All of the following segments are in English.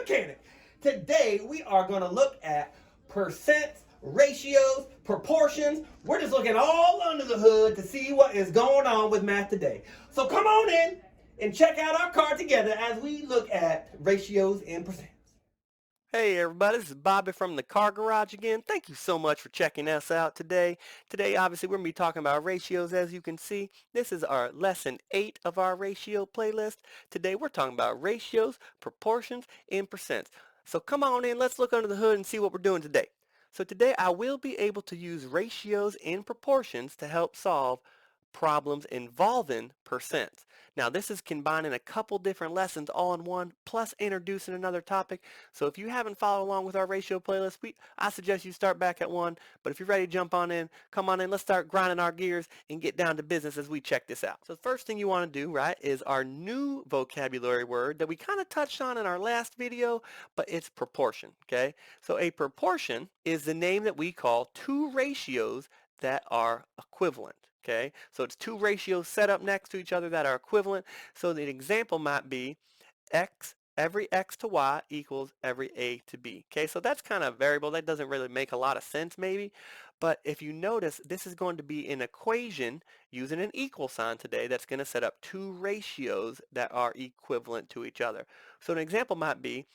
mechanic. Today we are going to look at percents, ratios, proportions. We're just looking all under the hood to see what is going on with math today. So come on in and check out our card together as we look at ratios and percents. Hey everybody, this is Bobby from the Car Garage again. Thank you so much for checking us out today. Today, obviously, we're going to be talking about ratios, as you can see. This is our lesson 8 of our ratio playlist. Today, we're talking about ratios, proportions, and percents. So come on in, let's look under the hood and see what we're doing today. So today, I will be able to use ratios and proportions to help solve problems involving percents. Now this is combining a couple different lessons all in one, plus introducing another topic. So if you haven't followed along with our ratio playlist, I suggest you start back at 1. But if you're ready to jump on in, come on in, let's start grinding our gears and get down to business as we check this out. So the first thing you want to do, right, is our new vocabulary word that we kind of touched on in our last video, but it's proportion, okay? So a proportion is the name that we call two ratios that are equivalent. Okay, so it's two ratios set up next to each other that are equivalent. So the example might be every x to y equals every a to b. Okay, so that's kind of variable. That doesn't really make a lot of sense maybe. But if you notice, this is going to be an equation using an equal sign today that's going to set up two ratios that are equivalent to each other. So an example might be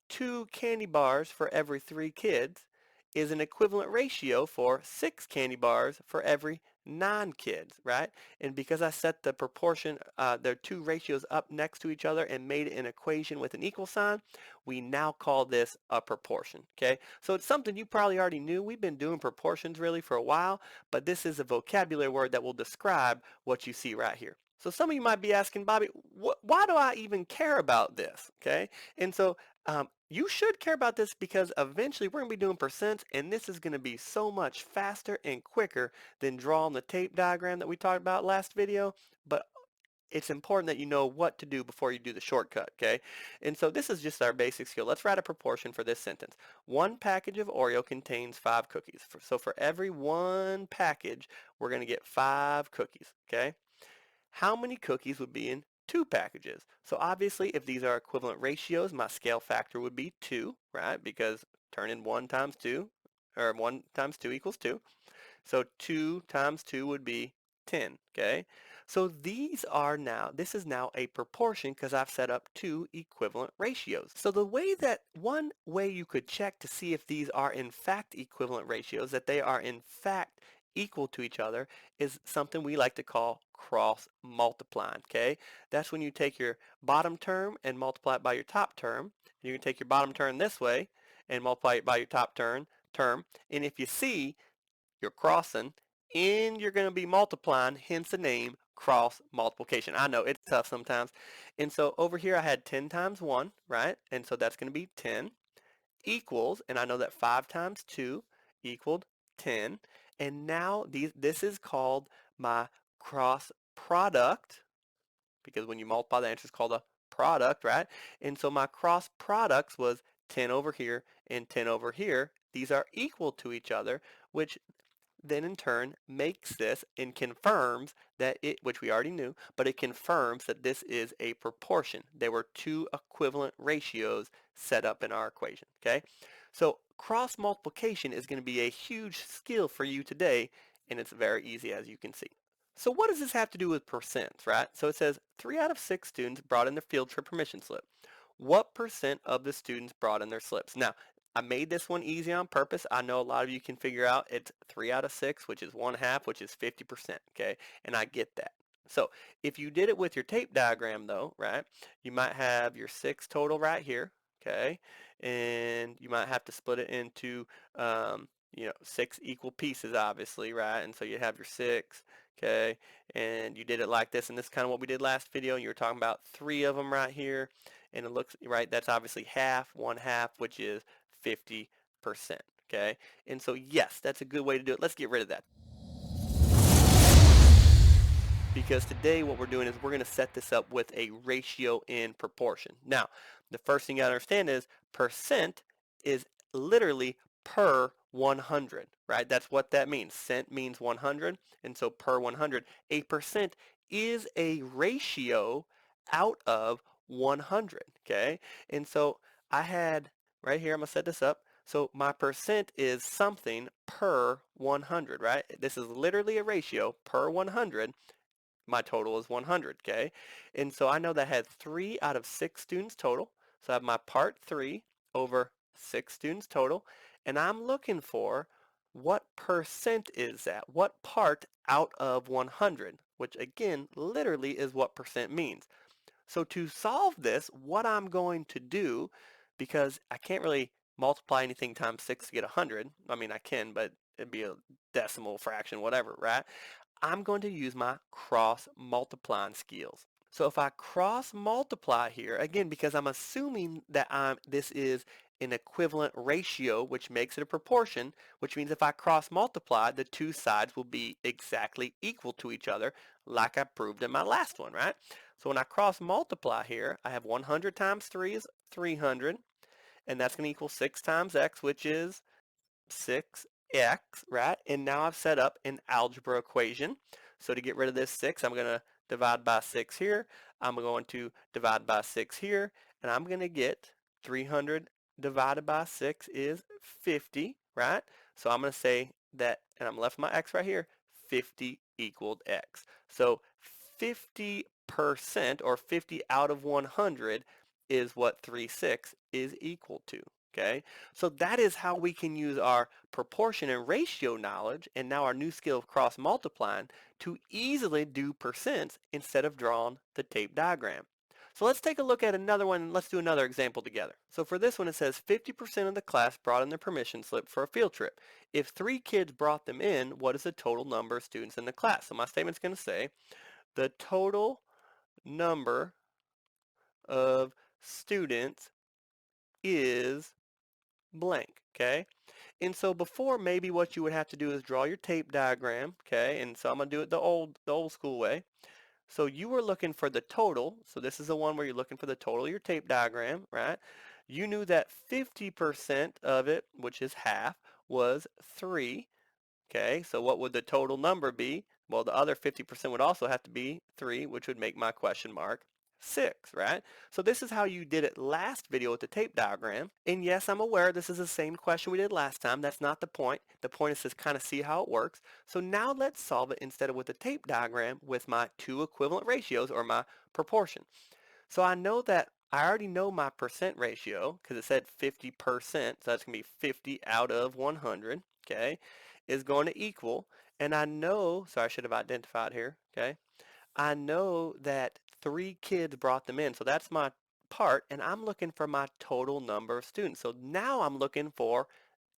2 candy bars for every 3 kids is an equivalent ratio for 6 candy bars for every 9 kids, right? And because I set the proportion, the two ratios up next to each other and made an equation with an equal sign, we now call this a proportion, okay? So it's something you probably already knew. We've been doing proportions really for a while, but this is a vocabulary word that will describe what you see right here. So some of you might be asking, Bobby, why do I even care about this, okay? And so you should care about this because eventually we're going to be doing percents, and this is going to be so much faster and quicker than drawing the tape diagram that we talked about last video. But it's important that you know what to do before you do the shortcut, okay? And so this is just our basic skill. Let's write a proportion for this sentence. 1 package of Oreo contains 5 cookies. So for every 1 package, we're going to get 5 cookies, okay? How many cookies would be in 2 packages? So obviously, if these are equivalent ratios, my scale factor would be 2, right? Because turning 1 times 2, or 1 times 2 equals 2. So 2 times 2 would be 10, okay? So this is now a proportion because I've set up 2 equivalent ratios. So one way you could check to see if these are in fact equivalent ratios, that they are in fact equal to each other, is something we like to call cross multiplying, okay? That's when you take your bottom term and multiply it by your top term. You can take your bottom term this way and multiply it by your top term, and if you see, you're crossing and you're going to be multiplying, hence the name cross multiplication. I know it's tough sometimes. And so over here I had 10 times 1, right? And so that's going to be 10 equals, and I know that 5 times 2 equaled 10. And now this is called my cross product, because when you multiply, the answer is called a product, right? And so my cross products was 10 over here and 10 over here. These are equal to each other, which then in turn makes this and confirms that which we already knew, but it confirms that this is a proportion. There were 2 equivalent ratios set up in our equation, okay? So cross multiplication is going to be a huge skill for you today, and it's very easy, as you can see. So what does this have to do with percents, right? So it says 3 out of 6 students brought in their field trip permission slip. What percent of the students brought in their slips? Now, I made this one easy on purpose. I know a lot of you can figure out it's 3 out of 6, which is 1/2, which is 50%, okay? And I get that. So if you did it with your tape diagram though, right, you might have your 6 total right here, okay? And you might have to split it into, 6 equal pieces, obviously, right? And so you have your 6, okay? And you did it like this, and this is kind of what we did last video. And you were talking about 3 of them right here. And it looks, right, that's obviously half, 1/2, which is 50%, okay? And so yes, that's a good way to do it. Let's get rid of that. Because today what we're doing is we're going to set this up with a ratio in proportion. Now, the first thing you got to understand is percent is literally per 100, right? That's what that means. Cent means 100, and so per 100. A percent is a ratio out of 100, okay? And so I had, right here, I'm going to set this up. So my percent is something per 100, right? This is literally a ratio per 100. My total is 100, okay? And so I know that I had 3 out of 6 students total. So I have my part 3 over 6 students total. And I'm looking for what percent is that? What part out of 100? Which again, literally is what percent means. So to solve this, what I'm going to do, because I can't really multiply anything times 6 to get 100. I mean, I can, but it'd be a decimal fraction, whatever, right? I'm going to use my cross multiplying skills. So if I cross multiply here, again, because I'm assuming that this is an equivalent ratio, which makes it a proportion, which means if I cross multiply, the two sides will be exactly equal to each other, like I proved in my last one, right? So when I cross multiply here, I have 100 times 3 is 300, and that's going to equal 6 times x, which is 6x, right? And now I've set up an algebra equation. So to get rid of this 6, I'm going to divide by 6 here. I'm going to divide by 6 here. And I'm going to get 300 divided by 6 is 50, right? So I'm going to say that, and I'm left my x right here, 50 equaled x. So 50% or 50 out of 100 is what 3/6 is equal to, okay? So that is how we can use our proportion and ratio knowledge and now our new skill of cross multiplying to easily do percents instead of drawing the tape diagram. So let's take a look at another one and let's do another example together. So for this one it says 50% of the class brought in their permission slip for a field trip. If 3 kids brought them in, what is the total number of students in the class? So my statement's going to say the total number of students is blank, okay? And so before, maybe what you would have to do is draw your tape diagram, okay? And so I'm going to do it the old school way. So you were looking for the total. So this is the one where you're looking for the total of your tape diagram, right? You knew that 50% of it, which is half, was 3. Okay, so what would the total number be? Well, the other 50% would also have to be 3, which would make my question mark 6, right? So this is how you did it last video with the tape diagram. And yes, I'm aware this is the same question we did last time. That's not the point. The point is to kind of see how it works. So now let's solve it instead of with the tape diagram with my two equivalent ratios or my proportion. So I know that I already know my percent ratio because it said 50%, so that's going to be 50 out of 100, okay, is going to equal, and I know, so I should have identified here, okay, I know that 3 kids brought them in, so that's my part, and I'm looking for my total number of students. So now I'm looking for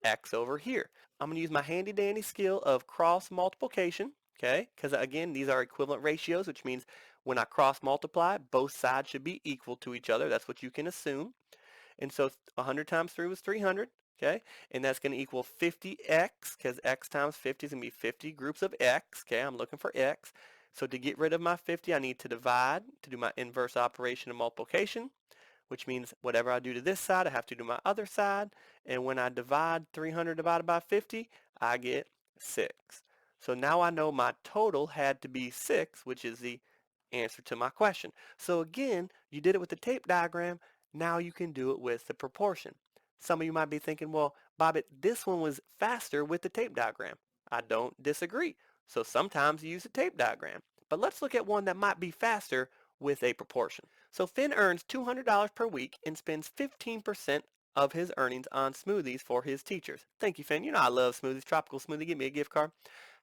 x over here. I'm going to use my handy dandy skill of cross multiplication, okay? Because again, these are equivalent ratios, which means when I cross multiply, both sides should be equal to each other. That's what you can assume. And so 100 times 3 was 300, okay? And that's going to equal 50x, because x times 50 is going to be 50 groups of x, okay? I'm looking for x. So to get rid of my 50, I need to divide to do my inverse operation of multiplication, which means whatever I do to this side, I have to do my other side. And when I divide 300 divided by 50, I get 6. So now I know my total had to be 6, which is the answer to my question. So again, you did it with the tape diagram. Now you can do it with the proportion. Some of you might be thinking, well, Bobbitt, this one was faster with the tape diagram. I don't disagree. So sometimes you use the tape diagram. But let's look at one that might be faster with a proportion. So Finn earns $200 per week and spends 15% of his earnings on smoothies for his teachers. Thank you, Finn. You know I love smoothies. Tropical smoothie, give me a gift card.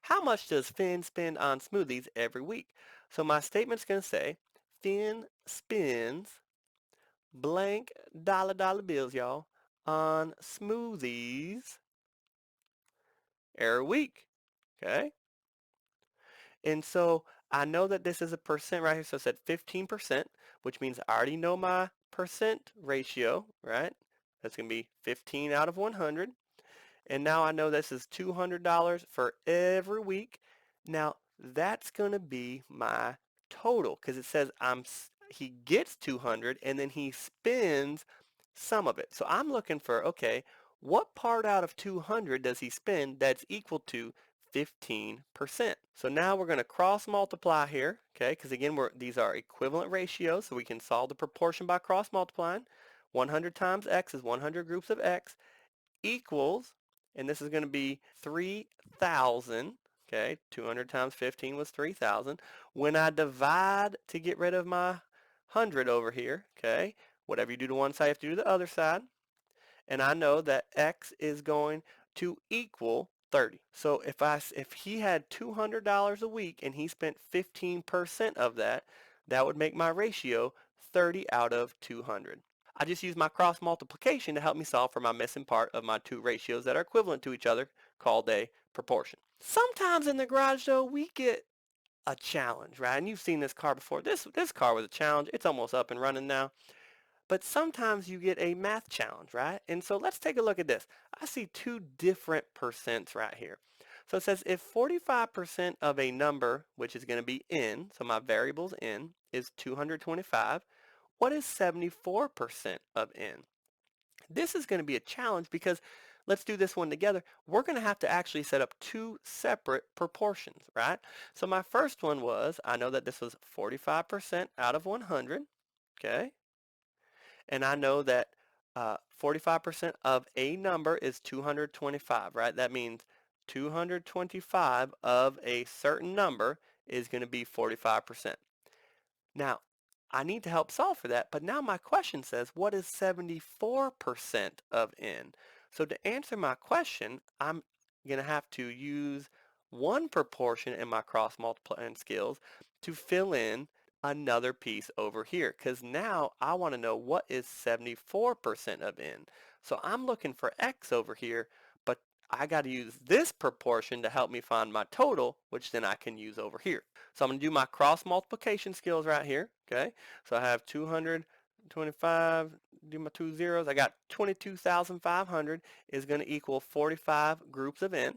How much does Finn spend on smoothies every week? So my statement's going to say, Finn spends blank dollar bills, y'all, on smoothies every week. Okay? And so I know that this is a percent right here. So it said 15%, which means I already know my percent ratio, right? That's going to be 15 out of 100. And now I know this is $200 for every week. Now that's going to be my total because it says he gets 200 and then he spends some of it. So I'm looking for, okay, what part out of 200 does he spend that's equal to 15%? So now we're going to cross multiply here, okay, because again, these are equivalent ratios, so we can solve the proportion by cross multiplying. 100 times x is 100 groups of x equals, and this is going to be 3,000. Okay, 200 times 15 was 3,000. When I divide to get rid of my 100 over here, okay, whatever you do to one side, you have to do to the other side. And I know that x is going to equal 30. So if he had $200 a week and he spent 15% of that, that would make my ratio 30 out of 200. I just use my cross multiplication to help me solve for my missing part of my two ratios that are equivalent to each other, called a proportion. Sometimes in the garage though, we get a challenge, right? And you've seen this car before. This car was a challenge. It's almost up and running now. But sometimes you get a math challenge, right? And so let's take a look at this. I see two different percents right here. So it says if 45% of a number, which is going to be n, so my variable's n, is 225, what is 74% of n? This is going to be a challenge because let's do this one together. We're going to have to actually set up two separate proportions, right? So my first one was, I know that this was 45% out of 100, okay? And I know that 45% of a number is 225, right? That means 225 of a certain number is going to be 45%. Now, I need to help solve for that, but now my question says, what is 74% of n? So to answer my question, I'm going to have to use one proportion in my cross multiplying skills to fill in another piece over here, because now I want to know what is 74% of n. So I'm looking for x over here, but I got to use this proportion to help me find my total, which then I can use over here. So I'm going to do my cross multiplication skills right here, okay? So I have 225, do my two zeros. I got 22,500 is going to equal 45 groups of n.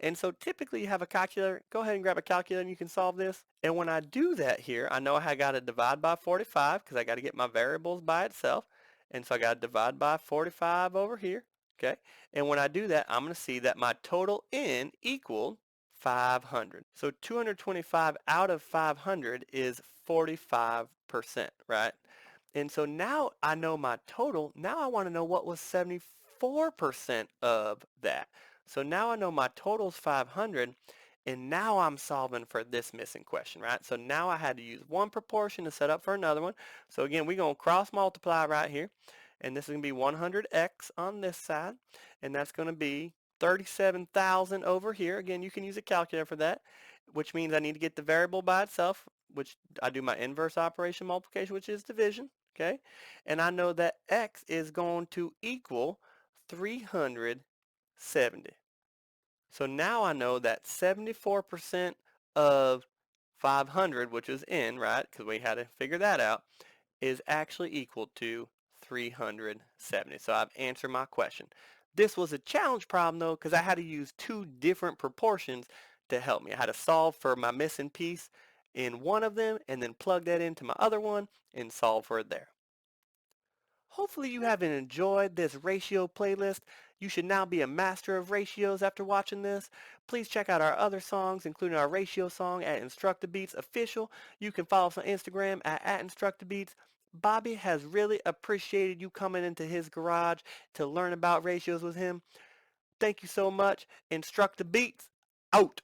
And so typically you have a calculator. Go ahead and grab a calculator and you can solve this. And when I do that here, I know I got to divide by 45 because I got to get my variables by itself. And so I got to divide by 45 over here. Okay. And when I do that, I'm going to see that my total n equaled 500. So 225 out of 500 is 45%, right? And so now I know my total. Now I want to know what was 74% of that. So now I know my total is 500, and now I'm solving for this missing question, right? So now I had to use one proportion to set up for another one. So again, we're going to cross multiply right here, and this is going to be 100x on this side, and that's going to be 37,000 over here. Again, you can use a calculator for that, which means I need to get the variable by itself, which I do my inverse operation multiplication, which is division, okay? And I know that x is going to equal 370. So now I know that 74% of 500, which is n, right? Because we had to figure that out, is actually equal to 370. So I've answered my question. This was a challenge problem though, because I had to use two different proportions to help me. I had to solve for my missing piece in one of them and then plug that into my other one and solve for it there. Hopefully you have enjoyed this ratio playlist. You should now be a master of ratios after watching this. Please check out our other songs, including our ratio song at InstructaBeats Official. You can follow us on Instagram at InstructaBeats. Bobby has really appreciated you coming into his garage to learn about ratios with him. Thank you so much. InstructaBeats out.